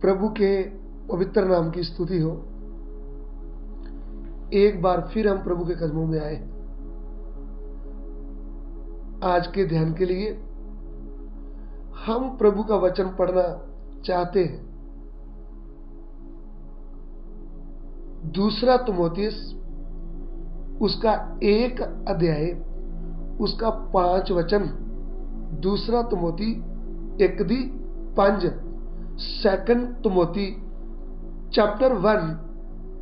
प्रभु के पवित्र नाम की स्तुति हो। एक बार फिर हम प्रभु के कदमों में आए। आज के ध्यान के लिए हम प्रभु का वचन पढ़ना चाहते हैं। दूसरा तिमोथियुस उसका 1 अध्याय उसका 5 वचन। दूसरा Timothy 1:5। Second Timothy chapter 1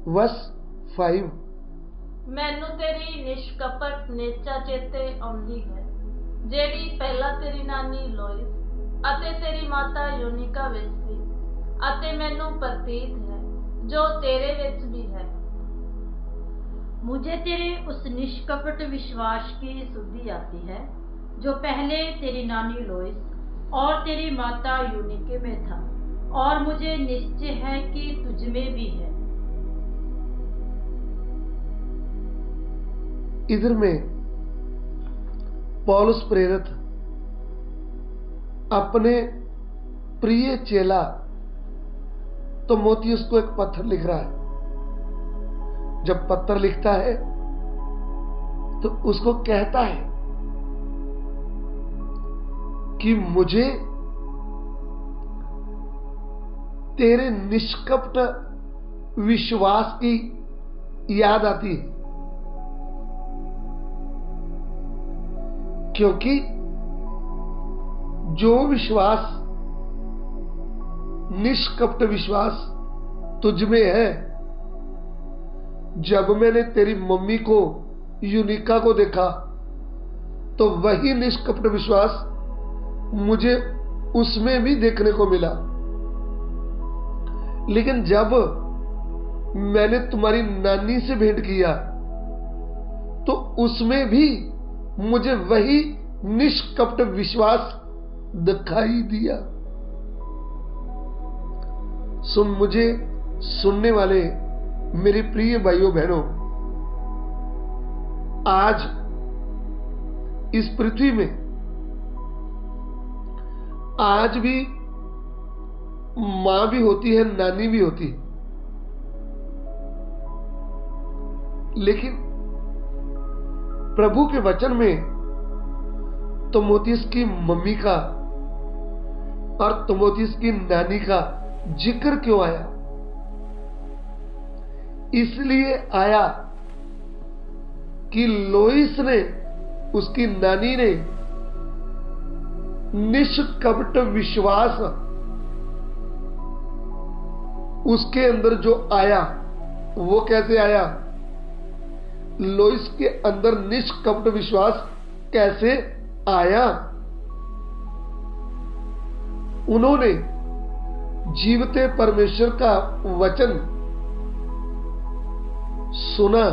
verse 5। मैनू तेरी निष्कपट नेचा चेते आउंदी है, जेड़ी पहला तेरी नानी लोइस अते तेरी माता यूनिका विच सी, अते मैनू प्रतीत है जो तेरे विच भी है। मुझे तेरे उस निष्कपट विश्वास की सुधि आती है जो पहले तेरी नानी लोइस और तेरी माता यूनिके में था, और मुझे निश्चय है कि तुझ में भी है। इधर में पौलुस प्रेरित अपने प्रिय चेला तिमोथियुस को एक पत्र लिख रहा है। जब पत्र लिखता है तो उसको कहता है कि मुझे तेरे निष्कपट विश्वास की याद आती है, क्योंकि जो विश्वास निष्कपट विश्वास तुझ में है, जब मैंने तेरी मम्मी को यूनिका को देखा तो वही निष्कपट विश्वास मुझे उसमें भी देखने को मिला। लेकिन जब मैंने तुम्हारी नानी से भेंट किया तो उसमें भी मुझे वही निष्कपट विश्वास दिखाई दिया। मुझे सुनने वाले मेरे प्रिय भाइयों बहनों, आज इस पृथ्वी में आज भी मां भी होती है, नानी भी होती है, लेकिन प्रभु के वचन में तिमोथियुस की मम्मी का और तिमोथियुस की नानी का जिक्र क्यों आया? इसलिए आया कि लोइस ने, उसकी नानी ने निष्कपट विश्वास उसके अंदर जो आया, वो कैसे आया? लोइस के अंदर निष्कपट विश्वास कैसे आया? उन्होंने जीवते परमेश्वर का वचन सुना,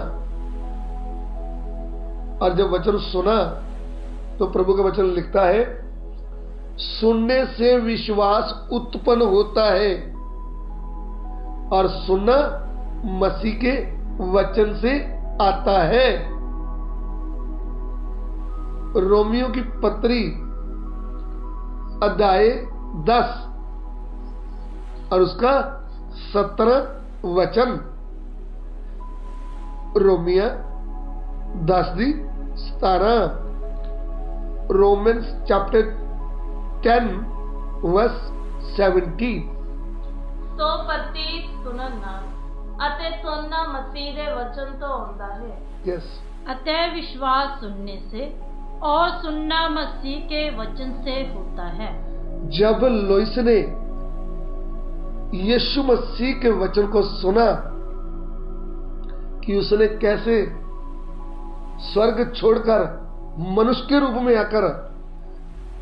और जब वचन सुना तो प्रभु का वचन लिखता है, सुनने से विश्वास उत्पन्न होता है और सुनना मसीह के वचन से आता है। रोमियो की पत्री अध्याय 10 और उसका 17 वचन। रोमिया 10:17। Romans chapter 10 verse 17। सो प्रतीत सुनन नाल अते सुनना मसीह दे वचन तो आउंदा है। यस। अतः विश्वास सुनने से और सुनना मसीह के वचन से होता है। जब लोइस ने यीशु मसीह के वचन को सुना कि उसने कैसे स्वर्ग छोड़कर मनुष्य के रूप में आकर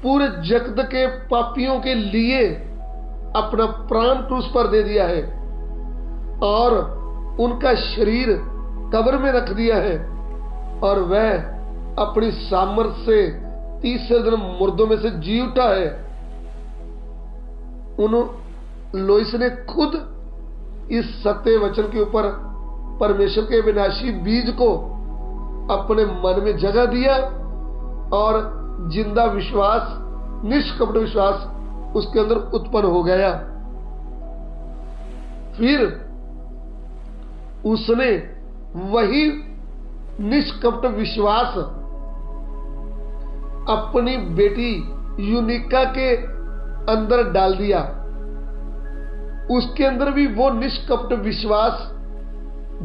पूरे जगत के पापियों के लिए अपना प्राण क्रूस पर दे दिया है और उनका शरीर कब्र में रख दिया है, और वह अपनी सामर्थ्य से तीसरे दिन मुर्दों में से जी उठा है। लोइस ने खुद इस सत्य वचन के ऊपर परमेश्वर के विनाशी बीज को अपने मन में जगह दिया और जिंदा विश्वास, निष्कपट विश्वास उसके अंदर उत्पन्न हो गया। फिर उसने वही निष्कपट विश्वास अपनी बेटी यूनिका के अंदर डाल दिया। उसके अंदर भी वो निष्कपट विश्वास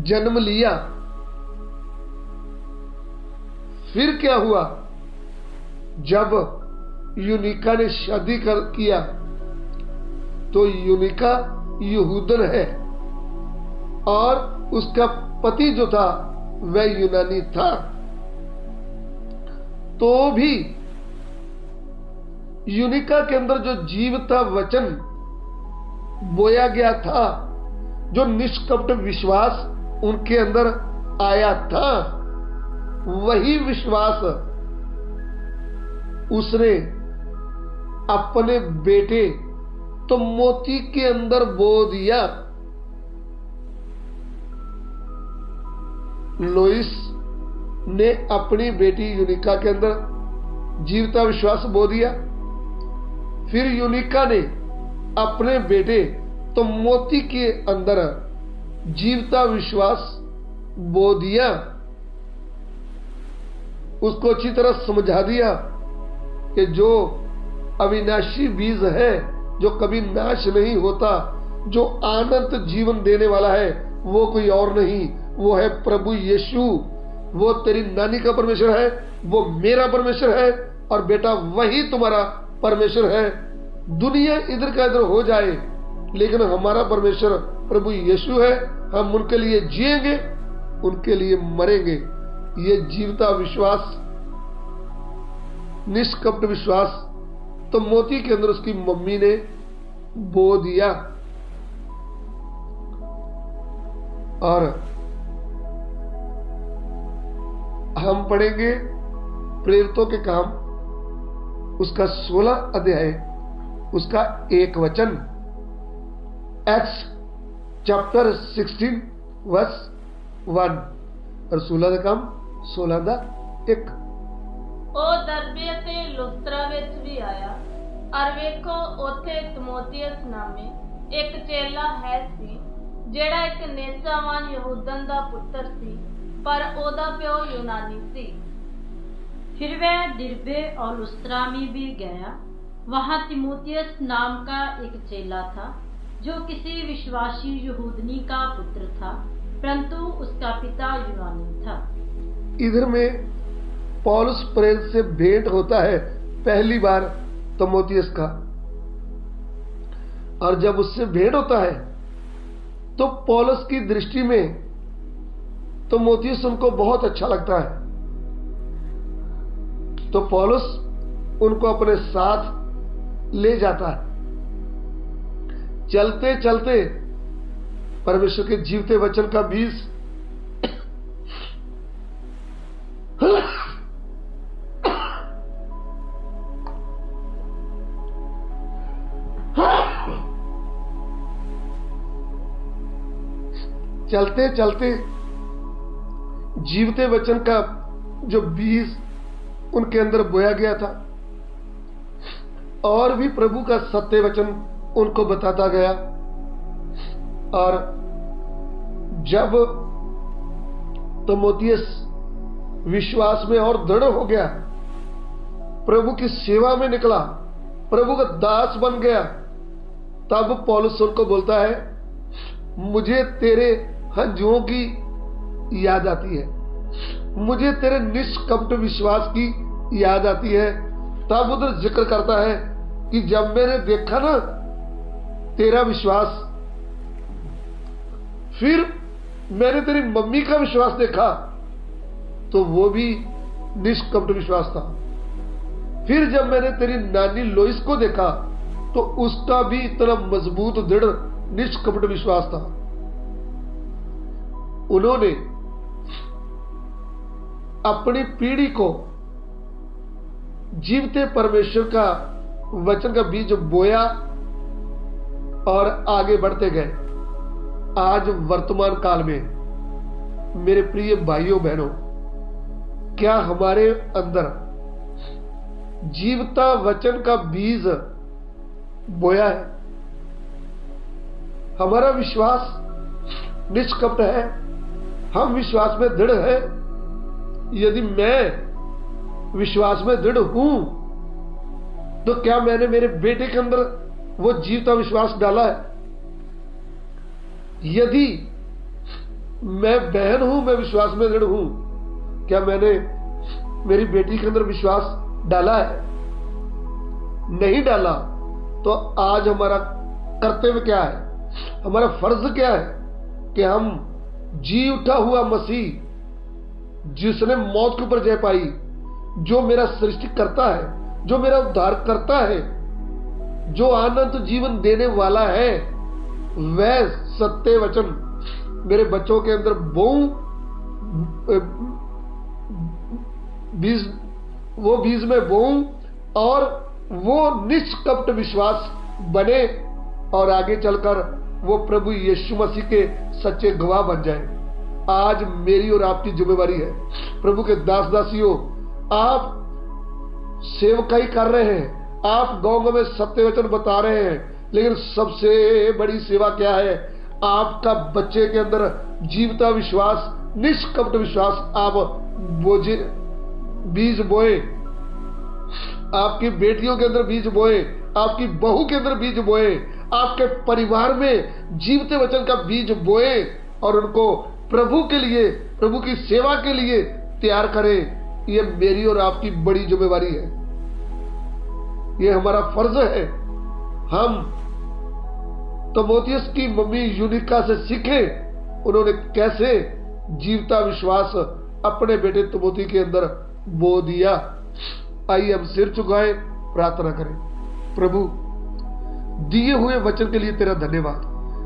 जन्म लिया। फिर क्या हुआ? जब यूनिका ने शादी किया तो यूनिका यहूदन है और उसका पति जो था वह यूनानी था। तो भी यूनिका के अंदर जो जीवता वचन बोया गया था, जो निष्कपट विश्वास उनके अंदर आया था, वही विश्वास उसने अपने बेटे तिमोथी के अंदर बो दिया। लोइस ने अपनी बेटी यूनिका के अंदर जीवता विश्वास बो दिया। फिर यूनिका ने अपने बेटे तिमोथी के अंदर जीवता विश्वास बो दिया। उसको अच्छी तरह समझा दिया कि जो अविनाशी बीज है, जो कभी नाश नहीं होता, जो अनंत जीवन देने वाला है, वो कोई और नहीं, वो है प्रभु यीशु। वो तेरी नानी का परमेश्वर है, वो मेरा परमेश्वर है, और बेटा वही तुम्हारा परमेश्वर है। दुनिया इधर का इधर हो जाए, लेकिन हमारा परमेश्वर प्रभु यीशु है। हम उनके लिए जिएंगे, उनके लिए मरेंगे। ये जीवता विश्वास, निष्कपट विश्वास तिमोथी के अंदर उसकी मम्मी ने बो दिया। और हम पढ़ेंगे प्रेरितों के काम उसका 16 अध्याय उसका 1 वचन, एक्ट्स चैप्टर 16 वर्स 1 और 16 ਦਾ ਕੰਮ 16 ਦਾ 1। ਉਹ ਦਰਬੇ ਤੇ ਲੁਸਤਰਾ ਵਿੱਚ ਵੀ ਆਇਆ, ਅਰ ਵੇਖੋ ਉੱਥੇ ਤਿਮੋਥੀਅਸ ਨਾਮੇ ਇੱਕ ਚੇਲਾ ਹੈ ਸੀ, ਜਿਹੜਾ ਇੱਕ ਨੇਸਾਵਾਨ ਯਹੂਦਨ ਦਾ ਪੁੱਤਰ ਸੀ, पर ओदा प्यो यूनानी सी। फिर वह दिरबे और लुस्त्रा में भी गया। वहां तिमोथियस नाम का एक चेला था, जो किसी विश्वासी यहूदनी का पुत्र था, परंतु उसका पिता यूनानी था। इधर में पौलुस प्रेरित से भेंट होता है पहली बार तिमोथियस का, और जब उससे भेंट होता है तो पौलुस की दृष्टि में तिमोथियस उनको बहुत अच्छा लगता है। तो पौलुस उनको अपने साथ ले जाता है। चलते चलते परमेश्वर के जीवते वचन का बीज चलते चलते जीवते वचन का जो बीज उनके अंदर बोया गया था, और भी प्रभु का सत्य वचन उनको बताता गया। और जब तिमोथियस विश्वास में और दृढ़ हो गया, प्रभु की सेवा में निकला, प्रभु का दास बन गया, तब पौलुस उनको बोलता है, मुझे तेरे हंजुओं की याद आती है, मुझे तेरे निष्कपट विश्वास की याद आती है। तब उधर जिक्र करता है कि जब मैंने देखा ना तेरा विश्वास, फिर मैंने तेरी मम्मी का विश्वास देखा, तो वो भी निष्कपट विश्वास था। फिर जब मैंने तेरी नानी लोइस को देखा, तो उसका भी इतना मजबूत दृढ़ निष्कपट विश्वास था। उन्होंने अपनी पीढ़ी को जीवते परमेश्वर का वचन का बीज बोया और आगे बढ़ते गए। आज वर्तमान काल में मेरे प्रिय भाइयों बहनों, क्या हमारे अंदर जीवता वचन का बीज बोया है? हमारा विश्वास निष्कपट है, हम विश्वास में दृढ़ है। यदि मैं विश्वास में दृढ़ हूं तो क्या मैंने मेरे बेटे के अंदर वो जीवता विश्वास डाला है? यदि मैं बहन हूं, मैं विश्वास में दृढ़ हूं, क्या मैंने मेरी बेटी के अंदर विश्वास डाला है? नहीं डाला तो आज हमारा कर्तव्य क्या है, हमारा फर्ज क्या है कि हम जी उठा हुआ मसीह, जिसने मौत के ऊपर जय पाई, जो मेरा सृष्टि करता है, जो मेरा उद्धार करता है, जो अनंत जीवन देने वाला है, वह सत्य वचन मेरे बच्चों के अंदर वो बीज में बोऊं और वो निष्कपट विश्वास बने और आगे चलकर वो प्रभु यीशु मसीह के सच्चे गवाह बन जाए। आज मेरी और आपकी जिम्मेवारी है। प्रभु के दास दासियों, आप सेवकाई कर रहे हैं, आप गांव में सत्य वचन बता रहे हैं, लेकिन सबसे बड़ी सेवा क्या है? आपका बच्चे के अंदर जीवता विश्वास, निष्कपट विश्वास आप बीज बोए, आपकी बेटियों के अंदर बीज बोए, आपकी बहू के अंदर बीज बोए, आपके परिवार में जीवते वचन का बीज बोए और उनको प्रभु के लिए, प्रभु की सेवा के लिए तैयार करें। ये मेरी और आपकी बड़ी जिम्मेवारी है, ये हमारा फर्ज है। हम तिमोथियस की मम्मी यूनिका से सीखें, उन्होंने कैसे जीवता विश्वास अपने बेटे तिमोथी के अंदर बो दिया। आइए हम सिर झुकाएं, प्रार्थना करें। प्रभु, दिए हुए वचन के लिए तेरा धन्यवाद।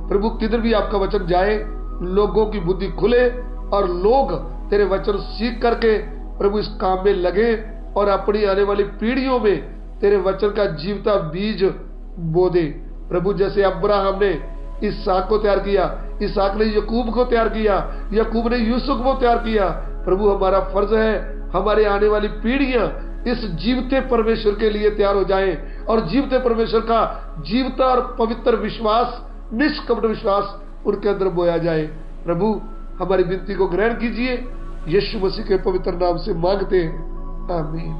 प्रभु, किधर भी आपका वचन जाए, लोगों की बुद्धि खुले और लोग तेरे वचन सीख करके प्रभु इस काम में लगे और अपनी आने वाली पीढ़ियों में तेरे वचन का जीवता बीज बो दे। प्रभु, जैसे अब्राहम ने इसहाक को तैयार किया, इसहाक ने याकूब को तैयार किया, याकूब ने यूसुफ को तैयार किया। प्रभु, हमारा फर्ज है हमारे आने वाली पीढ़ियां इस जीवते परमेश्वर के लिए तैयार हो जाएं और जीवते परमेश्वर का जीवता और पवित्र विश्वास, निष्कपट विश्वास उनके अंदर बोया जाए। प्रभु, हमारी विनती को ग्रहण कीजिए, यीशु मसीह के पवित्र नाम से मांगते हैं, आमीन।